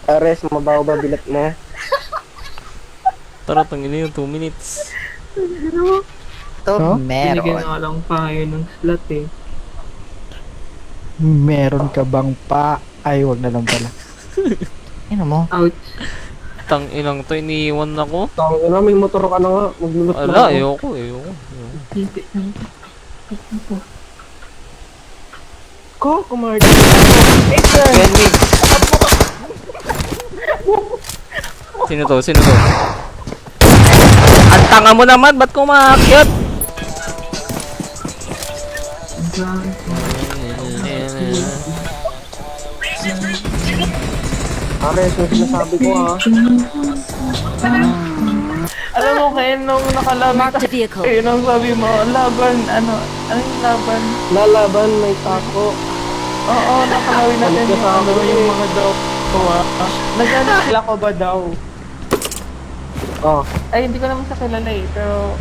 Ares, mabaho ba bilat mo? Tara, tangin yung 2 minutes. Ito, Binigyan nga lang tayo ng slot eh. Meron ka bang pa? Ay, wag na lang pala. Ano mo? Ouch. Tang inang to, iniiwan ako. Tawag na, may motor ka na nga. Maglulot na Ala, ako. ayoko. Hindi lang. Ko, kumardi. Ken me. Sino to? Ang tanga mo naman, ba't kumaakyat? Ares, yung sinasabi ko ha. Alam mo kayo nung nakalaban Marked a vehicle. nung sabi mo, laban, ano yung laban? Lalaban, may tako. Oo, nakawin natin Balik ka yung, sa akin yung eh. mga daw. Nagano sila ko ba daw? Oh, Ay, hindi ko naman sa kilala eh, pero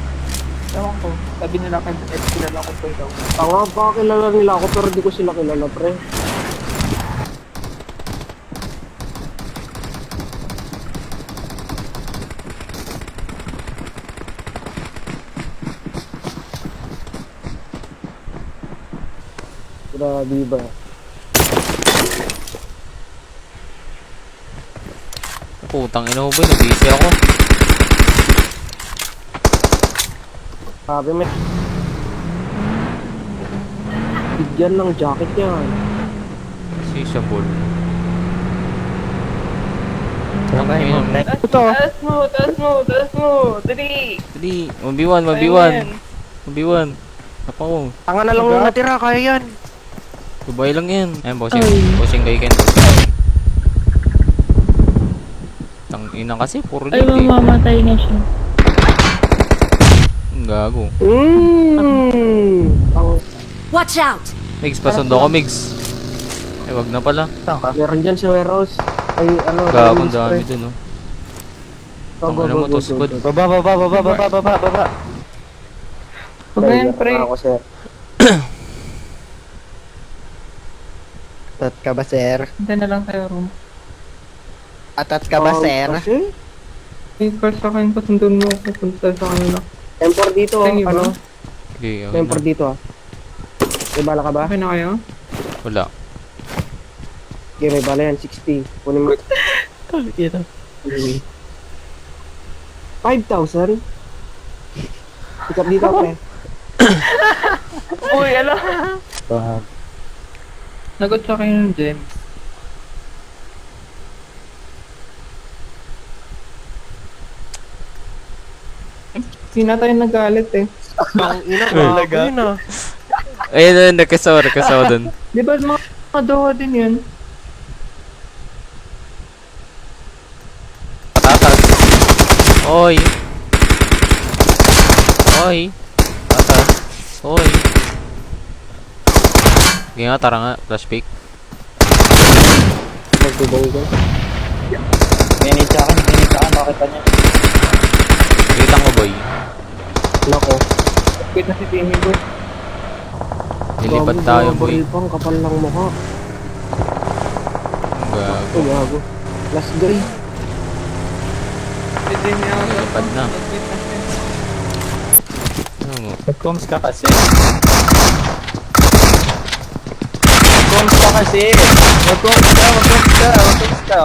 ewan ko. Sabi nila kilala ko pa daw. tanga pa, kilala nila ako pero di ko sila kilala, pre. Grabe ba? Putang ina mo ba, nabisi ako. Sabi mo. Bigyan ng jacket yan. Sisabol. Okay, Ito. Taas mo! Dali! Dali, 1v1. Apa ko? Tanga na lang yung natira, kaya yan. Dubai lang yan. Ayan, bossing. Bossing kay Ken. Tang ina kasi, puro Ay, dito eh. mamamatay na siya. Ang gago. Watch out! Migs, pasundo ko, Migs. Eh, wag na pala. Meron dyan sa warehouse. Ay, ano, Gago, ang release, dami pre. dun, oh. Go, go, Tangina go, mo go, to, go, squad. go. Baba. Huwag na yan, pre. Ako, sir. Atat ka ba, sir? Hintay na lang tayo room. Atat ka ba, sir? Kasi, Eh, first sa akin, pasundin mo ako. Punta sa kanila. temper dito, Thank you, ano? Okay, okay Temper na. dito, ah. May bala ka ba? Okay na kayo? Wala. Okay, may bala yan, 60. Kunin mo. Ito. 5,000? Pick up dito, pre. Uy, ala! Nagot sa akin yung gem. Sina tayo nagalit eh. Ang ina, Talaga? yun ah. Ayun, nagkasawa dun. Di ba mga doha din yun? Patatas. Oy. Patas. Oy. Sige nga, tara nga. Flash pick. Magtubong ko. Minita ka, makita niya. Kita ko, boy. Nako. Wait na si Timmy boy. Lilipad tayo, boy. Pang kapal lang mukha. Ang gago. Ito, gago. Last guy. Si Timmy ako. Lilipad na. Wait na siya. Ano mo? Mag-coms ka kasi. Mag-coms ka kasi. Mag-coms ka.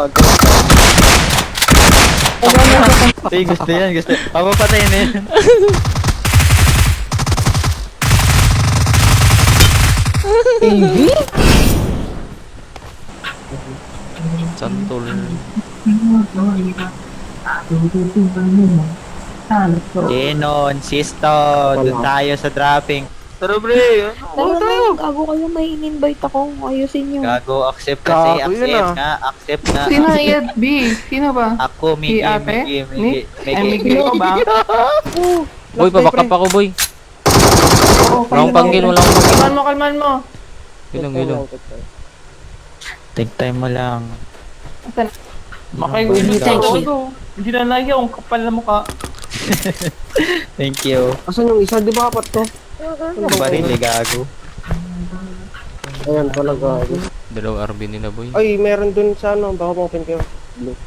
Ay, gusto yan. Papapatayin na yan. Santol. Genon, Sisto, doon tayo sa dropping. Tara bre, Tara na, gago kayo, may in-invite ako. Ayusin nyo. Gago, accept kasi, Gago yun, accept nga. Sino yan? B? Sino ba? Ako, Si ate? Ni? Ay, Miggy ko ba? Boy, pabakap ako, boy. Oo, Wala akong panggil, wala akong panggil. Kalman mo. Ilong. Take time mo lang. Makay, Thank you. Hindi na lagi akong kapal na mukha. Thank you. Asan yung isa? Di ba apat to? Baril, gago. Ayan pala, gago. Dalawa RB nila, boy. Ay, meron dun sa ano. Baka ma-open kayo. Blue.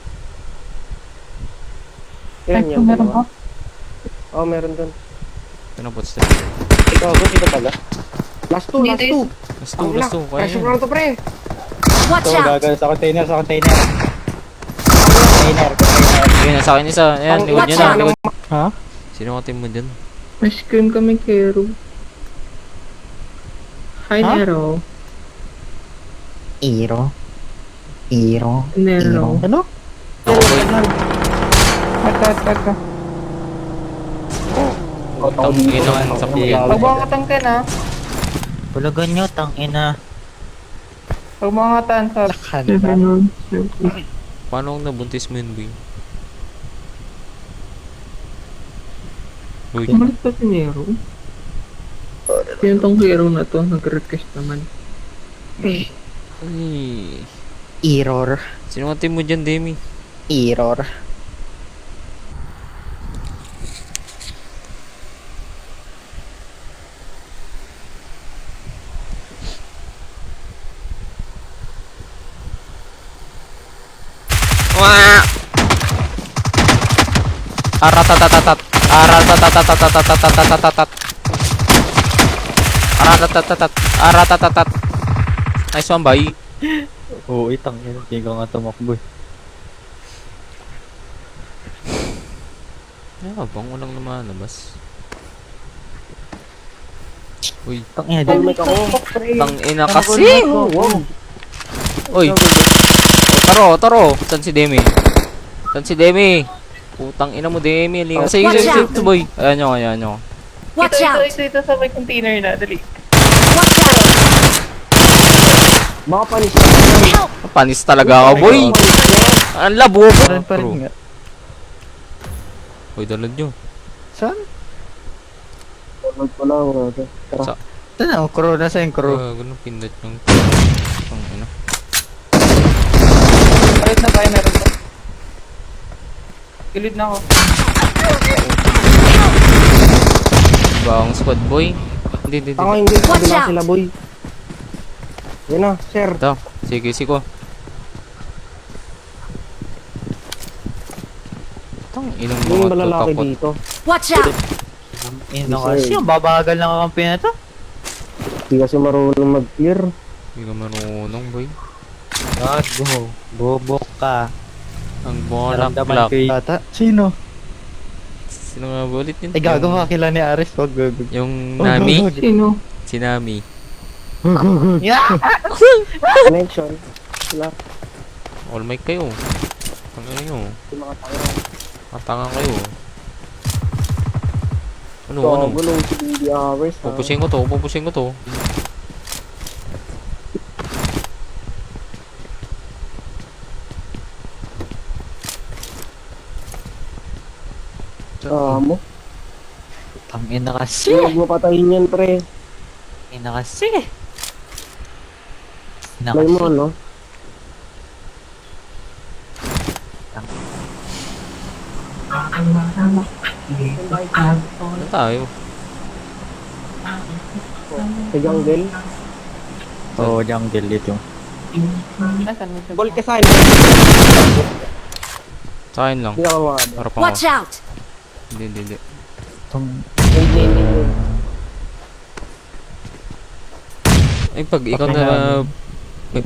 Ay, Yan, yan. kung meron ka. Oh, meron dun. Ano po step? Ikaw, dito pala. Last two, last two. Last two, kaya Pressure yun. lang to, pre. Watch Ito, out! gagawin sa container, sa container. Container. Yun, nasa akin isa. Ayan, Ang likod nyo watch na. out. Likod. Ha? Sino ka team mo dyan? May screen kami Kero. Hi, Ha? Nero. Iro. Iro. Nero. Ano? Ako, boy. Ata. Tang ina sa puyan. Huwag mo ang katangkan, ha? Bulagan nyo, tangina. Huwag mo ang katan sa... Lakan ba? Paano kung nabuntis mo yun, boy? Boy, Kumalit pa si Nero. Sino tong hero na to? Nag-request naman. ay. Error. Sino ka team mo dyan, Demi? Error. Wah! Aratatatat. Aratatatat. Aratatatat. Nice one, boy. Oo, tangina. Hindi ko nga tumakbo eh. Bang walang lumalabas. Uy, Tangina. Helmet ako. tang ina kasi. Wow. Uy. Taro. San si Demi? Putang ina mo, Demi. Linga. Sige, Watch out. boy. Ayan nyo. Watch out! Ito sa may container na. Dali. Watch out! Baka panis na. Help! Panis talaga ako, boy. Ang labo. Parin pa rin nga. Uy, dalad nyo. Saan? Helmet pa lang. Tara. Sa- Saan ang crew? Nasa yung crew? Ganun pindot yung... Ang ina. Palit na tayo, meron pa. Gilid na ako. Bawang squad, boy. Hindi. Ako hindi. Watch Kabila out. sila, boy. Yan na, sir. Ito. Sige, siko. Itong inang Yung mga malalaki tutakot. dito. Watch out! Ino kasi yung babagal ng kakampi na to. Hindi kasi marunong mag-clear. Hindi ka marunong, boy. Gago. Bobok ka. Ang Naramdaman bolak-blak. ko yata. Sino? Sino nga ba ulit yun? Ay gago kakila ni Aris. Wag gago. Yung Nami? Sino? Si Nami. Yeah! Connection. Sila. All mic kayo. Ang ano nyo? Yung mga tangan. Matanga kayo. Ano? Gulong si BD hours. Pupusin ko to. Mo. Tangina kasi. Huwag mo patayin yan, pre. Tangina kasi. Tangina Play mo, kasi. no? Ano tayo? Sa jungle. Oo, jungle dito. Nasaan mo siya? Ball ka saan. Sa akin lang. Hindi ako mga. Para pa Watch out! Hindi. Hindi. Ay, pag ikaw na...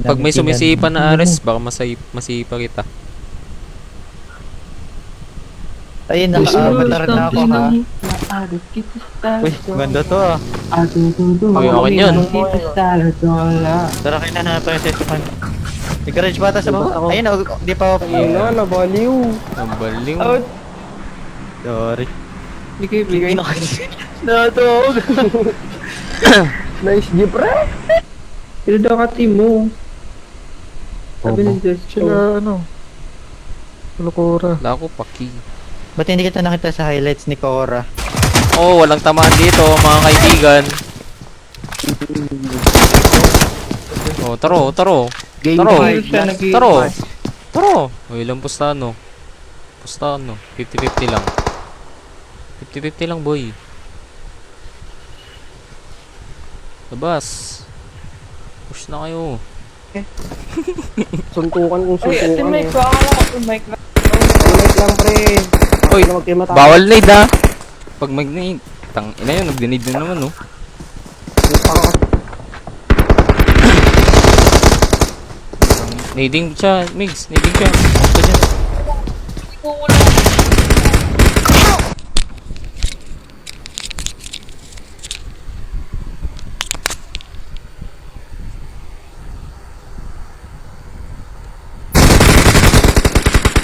Pag may sumisipa na Ares, baka masipa kita. Ayun, nakaabatar na ako ha. Uy, ganda to ah. Uy, akin yun. Tara kita na ito yung session. May garage bata sa baba. Ayun, di pa ako. Ayun na, nabaliw. Ang baliw. Out. Sorry. Bigay na kasi. Natog. Nice G, pre. Sino daw ka team mo? Sabi ng Diyos. Sila, ano? Lukura. Wala ko paki. Ba't hindi kita nakita sa highlights ni Cora? Oh, walang tamaan dito, mga kaibigan. Oh, taro. Game Taro. five. Taro. Oh, ilang pustano? 50-50 lang. 50-50 lang, boy. Labas. Push na kayo. Suntukan kung Ay, ate suntukan Mike, eh. baka ako open mic na. Helmet lang pre. Uy, Huwag kayo matapos. bawal nade ah. Pag mag-nade, tang ina yun, nag-nade na naman oh. Nading siya, Migs, nading siya. Basta dyan.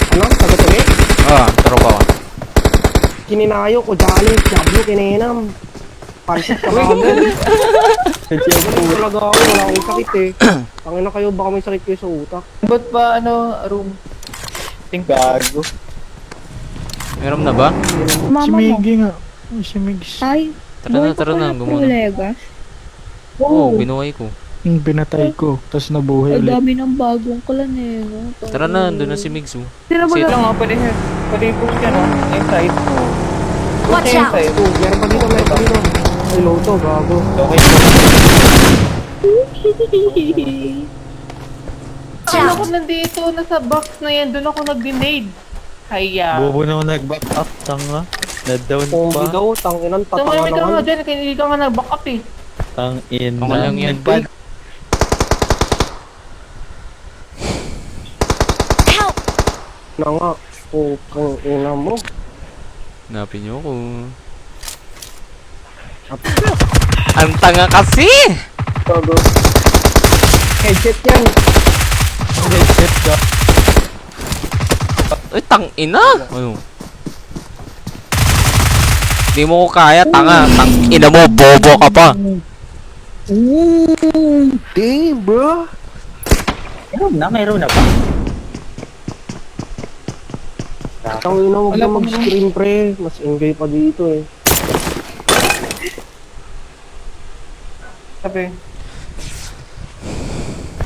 Ano? Taga-tabi? Taro pa ako. Kininayo ko, jali, jablo, kinenam. Pansit ka kagad. Talaga ako, wala akong sakit eh. Tangin na kayo, baka may sakit kayo sa utak. Ba't ba, room? Think gago. Meron na ba? Mama Si mo. Miggy nga. Si Migs. Ay, Tara na, gumawa na. Legas. Oo, binuhay ko. Yung pinatay ko, tapos nabuhay Ang ulit. dami ng bagong kalan eh. No? Tara na, doon na si Migs oh. Sino ba Sit. Lang nga, pwede push yan, inside. Watch out! Inside. Oh, meron pa dito, meron pa dito. Ay, loto, gago. Okay. Watch Ano out! ako nandito, nasa box na yan, doon ako nag-grenade. Kaya. Bobo na ako nag-back up, tanga. Na-down Kung pa. bigaw, tanginan, tatanga Tumamit ka nga naman. dyan, hindi ka nga nag-back up eh. Tangin Ako lang yan. Nag-back Help! Na nga, pukang ina mo. Hanapin niyo ako. Ang tanga kasi! Gago. Headset yan. headset ka. Ay, tang ina! Ano? Di mo ko kaya, tanga. Tang ina mo, bobo ka pa. Ooh, damn bro. Meron na ba? Tangin na, huwag Wala na pa mag-screen pre. Mas enjoy pa dito eh. Sabi.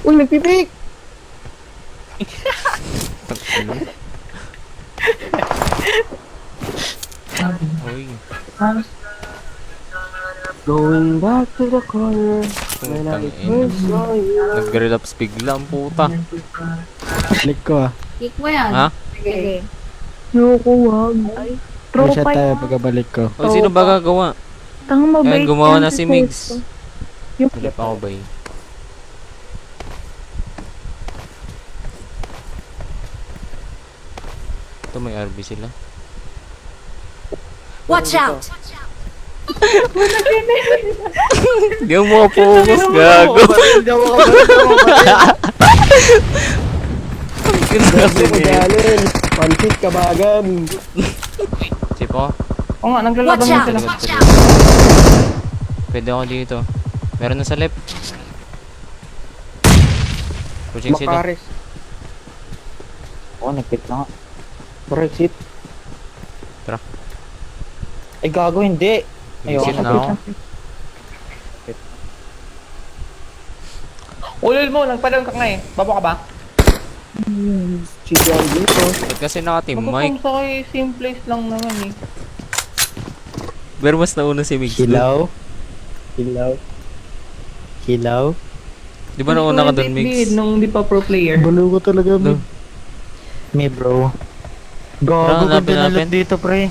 Uy, nagpipik! Tang ina. Uy, Going back to the corner. When I putang ina. first saw you. Nag-relapse bigla ang puta. Click ko ah. Kick mo yan. Ha? Sige. Yoko, wag. Ay, Reset tropa tayo yan. pagkabalik ko. O, sino ba gagawa? Tanga mabait Ayan, gumawa yan na si Migs. Sesto. Halip ako ba eh? Ito may RB sila. Watch out! Hindi mo focus, gago. Gusto ko dalin. Pansit kabagan. Sip ako. Oo nga, naglalaban Watch na out! sila. Watch out! Pwede ako dito. Meron na sa left. Pushing sila. Makares. Oo, nag-click na nga. Brexit. Ay, gago, hindi. Exit na ako. Ulol mo, nagpadang ka nga eh. Baba ka ba? Si John dito. Ba't kasi naka-team Magkakam mic? sa kay same place lang naman eh. Pero mas nauna si Migs. Hilaw. Hilaw. Hilaw. Di ba nauna ka doon, Migs? Nung di pa pro player. Balo ko talaga, No. Me, bro. Tara, Gago, hanapin ganda natin. na dito, pre.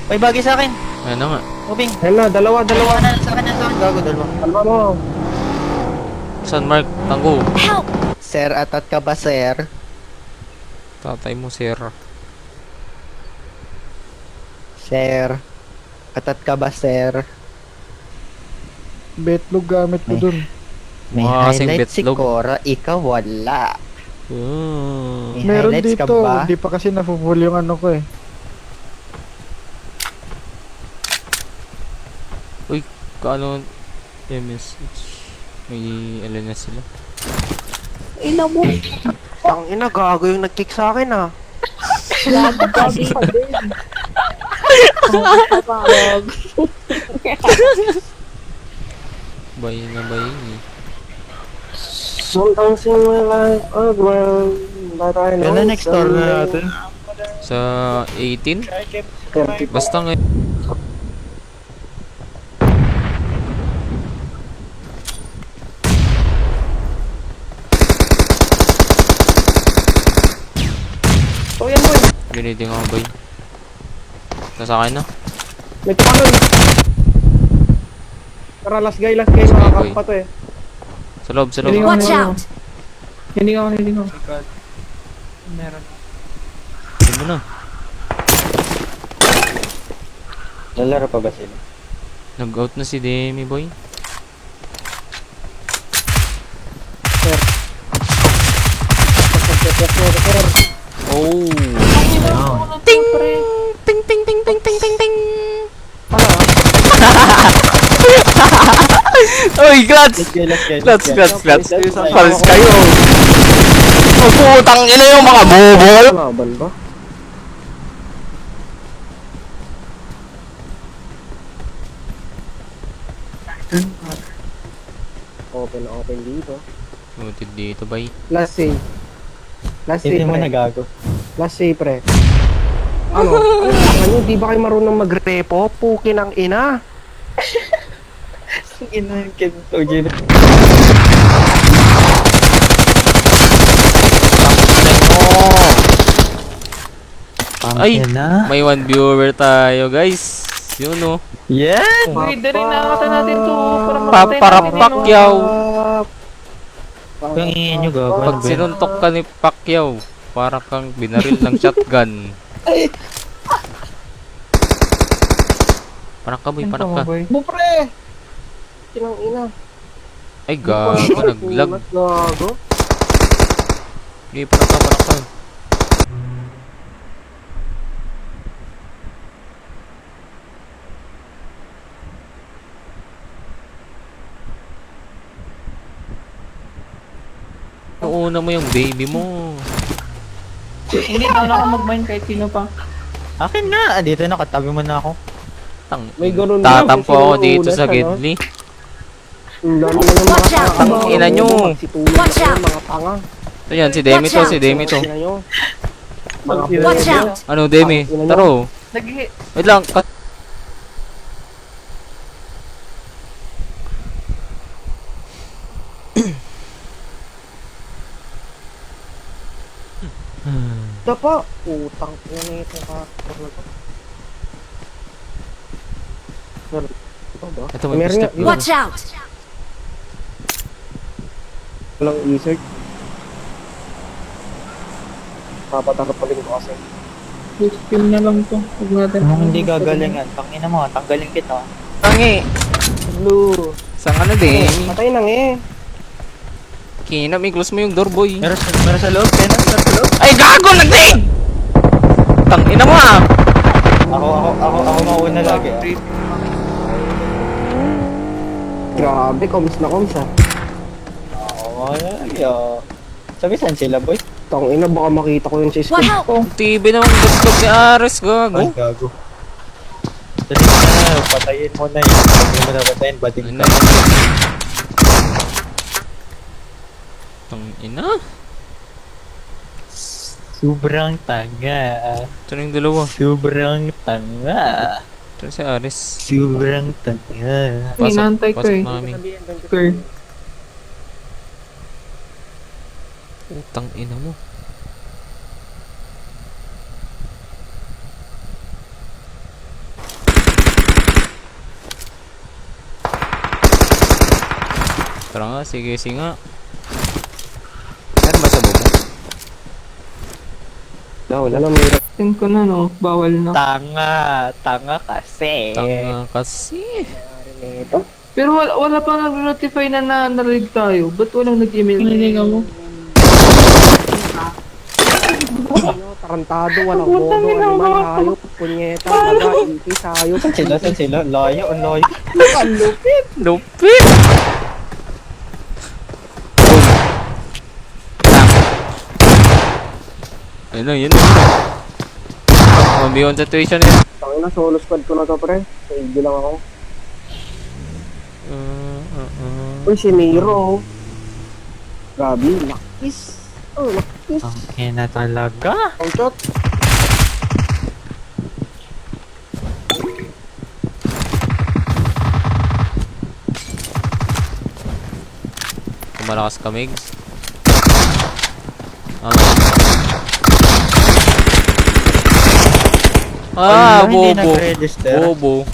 Ay, bagay sa akin. Ano nga? Ubing. Ayun na, dalawa. Sa akin, sa akin. Gago, dalawa. Dalawa mo. San Mark, tanggo. Help! Sir, atat ka ba, sir? Tatay mo, sir. Sir. Atat ka ba, sir? Betlog gamit ko May- dun. May Mukha kasing highlight si betlog. Cora, ikaw wala. May Meron highlights ka dito, ba? hindi pa kasi nafufull yung ano ko eh. Kaano? MS. May LNS sila. Ina mo. Ang ina, gago yung nag-kick sa akin ah. Gago ka din. Bayin na bayin eh. Sometimes in my life, a girl that I know. Yan na next door na natin. Sa 18? 30 Basta ngayon. Grenade nga boy. Nasa akin na. May tumanon. Tara, last guy, makakampa to eh. Sa loob, sa loob. Hindi Watch out! Hindi ko. Meron. Hindi mo na. Lalaro pa ba sila? Nag-out na si Demi boy. Oh. Ting! Ting ting ting ting ting ting ting. Uy, Glats! Glats. Paris kayo. Putang ina yung mga bobo. Laban ba? Open dito. Muted dito bay. Last save. Hindi mo nagago. Last save, pre. Ano? Ano? Di ba kayo marunong mag-repo? Pukin ang ina. Ina yung kinto, Gino. Ay, may 1 viewer tayo guys. Yun o. Yan! Uy, dali nakakata natin to. Para makatay natin Paparapakyaw. Kung ingin nyo gago. Pag sinuntok ka ni Pacquiao, para kang binaril ng shotgun. Panak ka boy, panak ka. Bu, pre! Kinang ina. Ay gago, naglag. Gago. Hindi, panak ka, panak ka. Nauna mo yung baby mo. Hindi na ako mag-mine kahit sino pa. Akin nga! Dito na, katabi mo na ako. May ganun na. Tatampo ako dito sa Gedli. Ang dami na ng mga Watch out! Ang ina nyo. Watch out! Mga tanga. Ito yan, si Demi to, si Demi to. Ina nyo. Mga Watch out! Ano, Demi? Taro. Nag-hit. Wait lang, cut. Dapa. Utang ina na itong karakter na to. Ito ba? Ito, may Meron step nga, Watch out! walang insert. Papatakot pa rin ko kasi. Skill na lang to. Huwag natin. Kung hindi gagalingan, tangina mo, tanggalin kita. Tangi. Blue. Saan ka na, Demi? Patay nang eh. Kina, may close mo yung door, boy. Meron sa loob, Kena, meron sa loob. Ay, gago! Nagdig! Tangina mo ah! Ako mauna lagi. Grabe, koms na koms ah. Ako lagi, Sabi saan sila, boy? Tang ina, baka makita ko yun sa Wow! scope ko. TV naman gusto ni Ares, gago. Ay, gago. Dali na, patayin mo na yun. Hindi mo na patayin, bating Ina. ka. Tangina. Sobrang tanga. Ito na yung dalawa. Sobrang tanga. Ito na si Ares. Sobrang tanga. Inantay ko eh. namin. Sir. Utang ina mo. Tara nga, sige nga. Meron ba sa bumo? Wala na, may Tin ko na no. Bawal na. Tanga kasi. Tanga kasi. ito. Pero wala pa nag-notify na narinig tayo. Ba't walang nag-email? Narinig mo? Tarantado, walang bobo, animal, hayop, punyeta, laga, ipis, hayop. Saan sila? Layo, ang layo. Ang lupit. Lupit! Yun lang, yun lang. 1v1 situation yun. Tangin na, solo squad ko na to, pre. Save lang ako. Uy, si Miro. Grabe, lakis. Oh, lakis. Ang na talaga. Ang shot. Kung malakas ka, Migs. Ano? Ah, Hindi bobo. nag-register. Bobo.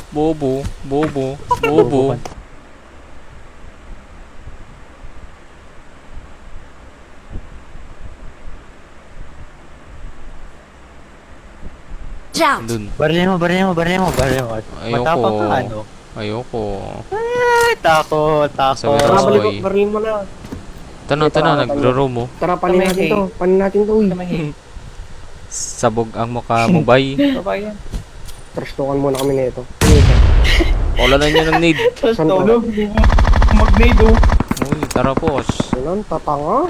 Watch out! Dun. Barilin mo. Matapang ka, ano? Ayoko. Ay, takot. Sabi Tara, ko, balik Oy. barilin mo na. Nagro-roam mo. Tara, panin natin to. Panin natin to, uy. Sabog ang mukha mo, bay. Babae yan. Trastukan muna kami na ito. Wala na niya ng need. Saan to? Tulog. Mag-nade oh. Uy, tara po. Sinan, tatanga.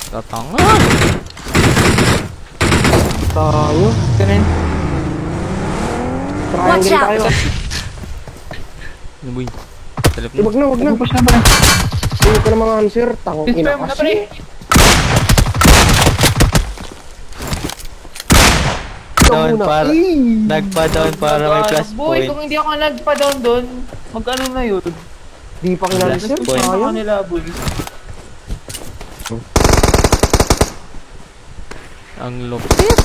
Tatanga. Tayo. Ganun. Watch Triangle out. tayo. Ano boy? Talip Eh, na. wag na, wag na. Push na ba? Hindi ko na mga answer. Tangong ina Dispel mo na pre. kasi. Down para, nagpa-down para may plus Boy, point. kung hindi ako nagpa-down doon, mag-ano na yun. Di pa kinalisip. Point. Push na Sayang. nila, boy. Ang lupit.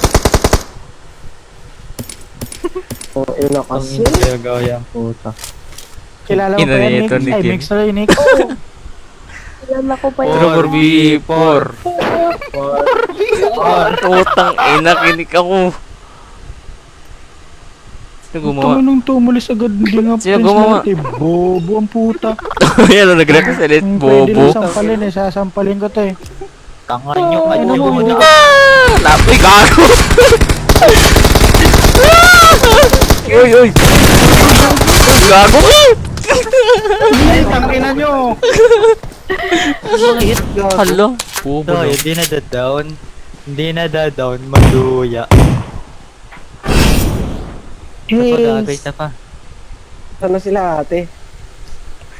Oh, ina kasi. Gawang puta. Kilala mo pa yan, Nick? Ito ni Ay, Kim. Mix Ray, Nick. Kilala ko pa yun. 4v4. Utang ina, kinik ako. Sino gumawa? Tama nung tumulis agad, hindi nga Sino friends gumawa? natin. Bobo ang puta. Yan, nag-represent Pwede bobo. lang sampalin eh, sasampalin ko to eh. Tangan nyo, Ano mo, na. Lapoy, gago! Uy! Gago ka! Tangina nyo! Hala, bobo So, na. hindi na da-down, maluya. Napag-agay na pa. Sana sila ate.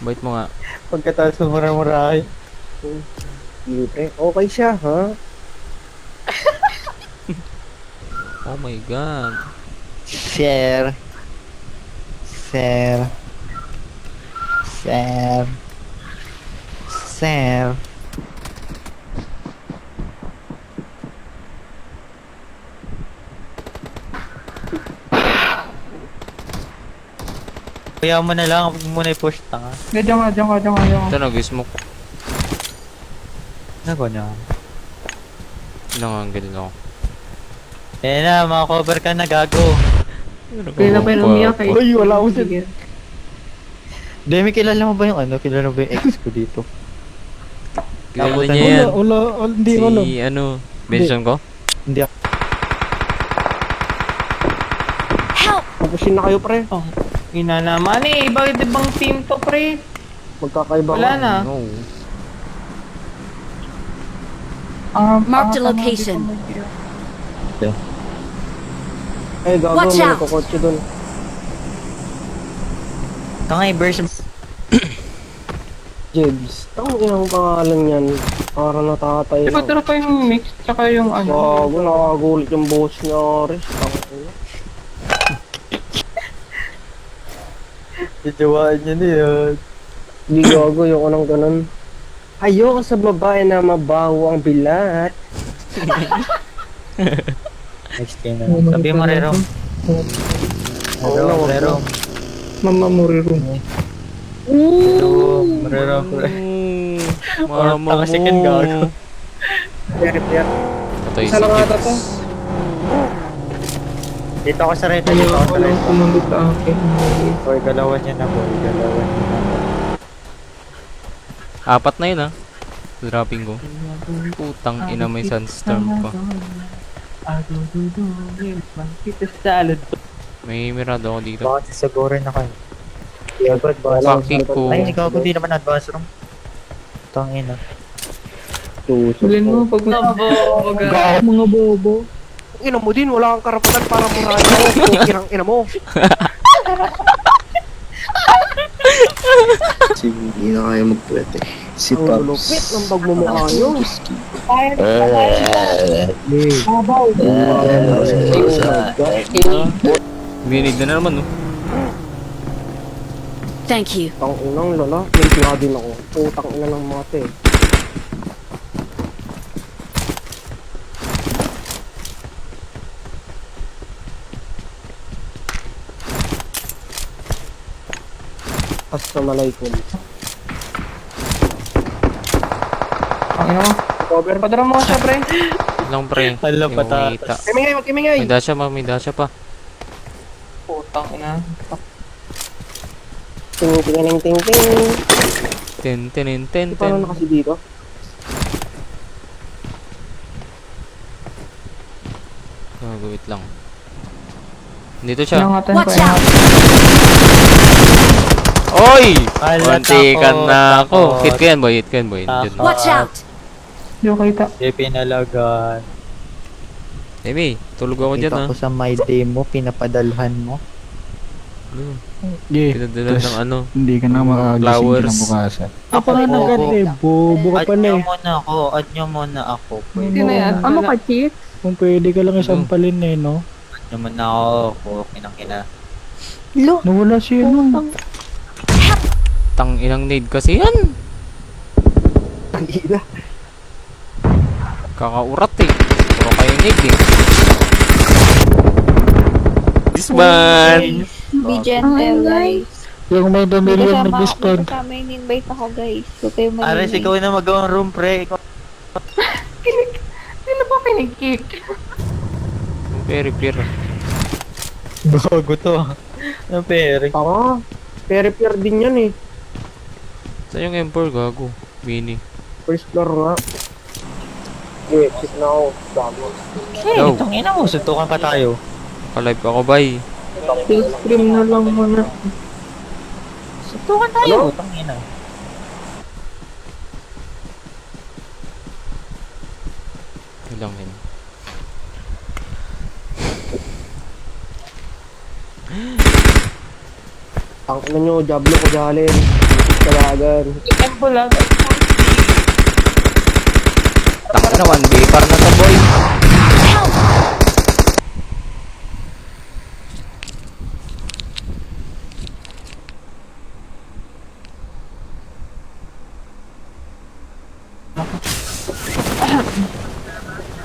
Bait mo nga. Pagkatapos mura-murahay. Siyempre, okay siya, ha? Oh my god. Share. Kaya mo na lang, huwag mo na i-push tanga. Diyan ka. Ito, nag-smoke. Nago niya. Nanganggil ako. Eh na, mga cover ka na, gago. Kaya na pa yung umiyak eh. Uy, wala akong sin. Demi, kilala mo ba yung ano? Kilala mo ba yung ex ko dito? Kilala Abutan niya mo yan. Wala, hindi ko alam. Si ano, mention ko? Hindi ako. Help! Pupusin na kayo, pre. Ina naman eh. Bakit ibang team to, pre? Magkakaiba Wala ka. na. No. Marked a location. Eh, gago, Watch may out. nagkakotse dun. Tangay, version. Jebs. Tang inang pangalan yan. Para natatay Diba lang. tira pa yung mix, tsaka yung ano. Gago, nakagulit yung boss niya, Aris. Tang ina. Itiwaan niya na yun. Hindi gago yung anong ganun. Ayoko sa babae na mabaho ang bilat. Next game na. Sabi mo, Rero. Rero. Mama Muriro. Rero. Mama Taka second gago. mo. Player. Patay Isa si lang ata to. Gibbs. Dito ako sa Rero. Dito ako sa Rero. Tumundot sa akin. Boy, galawan niya na, boy. Galawan niya na. Apat na yun ah. Dropping ko. Putang ina, may sunstorm pa. May mirado ako dito. Bakit sasagurin na kayo? Fucking ko. Ay, ikaw ko di naman advance room. Tangina. Tulin mo pag Mga bobo. Ina mo din, wala kang karapatan para murahin ako. Pukirang ina mo. Hindi na kaya magpwede. Si Ang lupit ng pagmumukha nyo. Binig na naman no. Thank you. Tang inang lala. Nantiya din ako. Putang ina ng mate. Assalamualaikum. Ang ina mo. Cover. Padara mo siya, pre. Lang pre. Hala, Hindi mo patatas. makita. Kimingay, wag kimingay. May dasha pa, may dasha pa. Putang ina. Ting ting ting ting. Ten, ten, ten, ten, Paano ten. na kasi dito? Wait lang. Dito siya. Ingatan Watch ko. out! Oy! Hala, Muntikan takot, na ako. takot. Hit ko yan boy, hit ko yan boy. Diyan. Takot. Watch out! Hindi ko kita. Hindi pinalagan. Amy, tulog ako dyan Kita ha. ko sa my day mo, pinapadalhan mo. Yeah. Pinadala ng ano. Hindi ka na makagising Flowers. kinabukasan. Ako Ako na bobo. agad eh. Bobo ka Add pala nyo eh. muna ako, add nyo muna ako. Hindi na yan. Ano ka, Chief? Kung pwede ka lang isampalin eh, no? Add nyo muna ako, kinang-kina. Lo, Nawala siya nun. Tang inang need kasi yan. Ang ina. Kakaurat eh. Puro kayo need eh. This man. be gentle, guys. Yung may damilyon na discount. Kasama yung invite ako, guys. Huwag kayo Ares, ikaw na magawang room, pre. Ikaw. Sino ba pinag-kick? Very pure. Bago to. Ano, pere? Tama. Pere-pere din yan eh. Saan yung M4 gago? Mini. First floor nga. Okay, exit na ako. Gago. Eh, Go. itong ina mo, suntukan pa tayo. Ka-live ako bay. Stream na lang muna. Suntukan tayo, itong ina. Ilang yun. Ang ina nyo, Diablo ko jalin. Isip kalagan. Tempo lang. Taka na 1B para na to boy.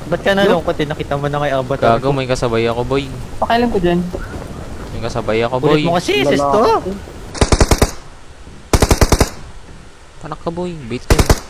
Ba't ka nalungkot eh? Nakita mo na kay Avatar. Gago may kasabay ako boy. Pakailan ko dyan. May kasabay ako Kulit boy. mo kasi, sis to. Panak ka boy. Bait ka.